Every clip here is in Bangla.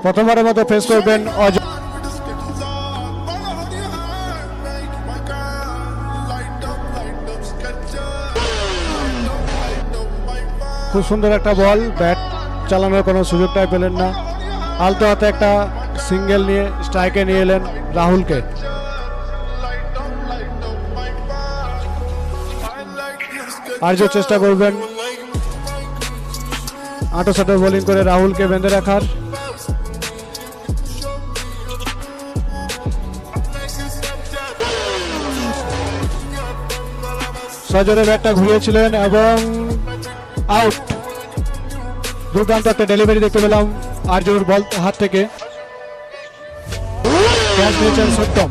প্রথমবারের মতো ফেস করবেন অজয়। খুব সুন্দর একটা বল, ব্যাট চালানোর কোনো সুযোগটাই পেলেন না। আলতো হাতে একটা সিঙ্গেল নিয়ে স্ট্রাইকে নিয়ে এলেন রাহুলকে। আর্য চেষ্টা করবেন আঁটো-সাঁটো বোলিং করে রাহুলকে বেঁধে রাখার। সজোরে ব্যাটটা ঘুরিয়েছিলেন এবং আউট। দুর্দান্ত একটা ডেলিভারি দেখতে পেলাম আর্যর বল হাত থেকে। ক্যাচ নিয়েছেন সত্যম।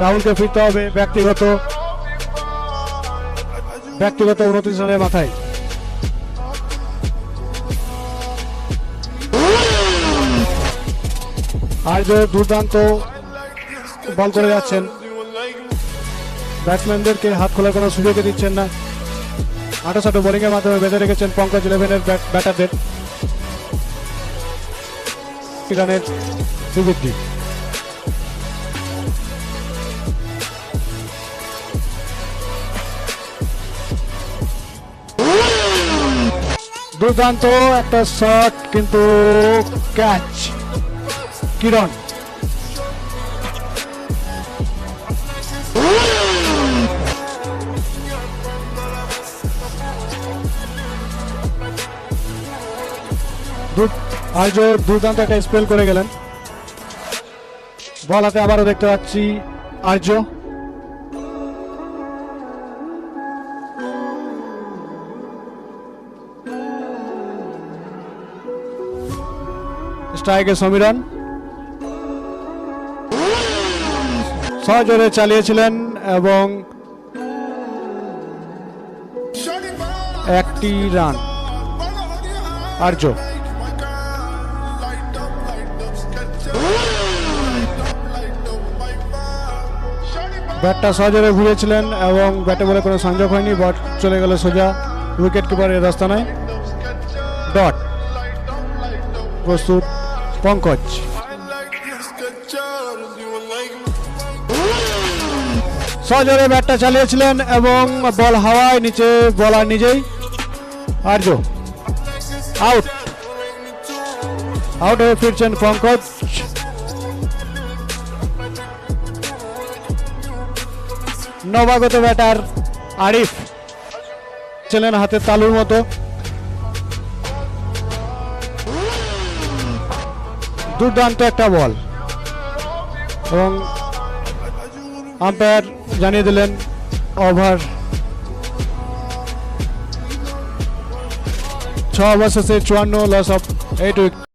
রাহুলকে ফিরতে হবে ব্যক্তিগত 29 রানের মাথায়। আর্য দুর্দান্ত বল করে যাচ্ছেন, ব্যাটসম্যানদেরকে হাত খোলার কোনো সুযোগই দিচ্ছেন না। আঁটো-সাঁটো বোলিং এর মাধ্যমে বেঁধে রেখেছেন পঙ্কজ 11-এর ব্যাটারদের। রানের সুবৃদ্ধি। দুর্দান্ত একটা শট, কিন্তু ক্যাচ কিরণ। আর্য দুর্দান্ত একটা স্পেল করে গেলেন। বল হাতে আবারও দেখতে পাচ্ছি আর্য। স্ট্রাইকে সমীরণ সজোরে চালিয়েছিলেন এবং একটি রান আর্য। ব্যাটটা সজোরে ঘুরিয়েছিলেন এবং ব্যাটে বলে কোনো সংযোগ হয়নি। বল চলে গেল সোজা উইকেট কিপারের রাস্তানায়। ডট। প্রস্তুত পঙ্কজ। সজোরে ব্যাটটা চালিয়েছিলেন এবং বল হাওয়ায়, নিচে বলার নিজেই। আর্য আউট। আউট হয়ে ফিরছেন পঙ্কজ। নবাগত ব্যাটার আরিফ ছিলেন হাতে তালুর মতো। দুর্দান্ত একটা বল এবং আম্পায়ার জানিয়ে দিলেন ওভার। 6 ওভার শেষে 54, লস অফ 8 উইকেট।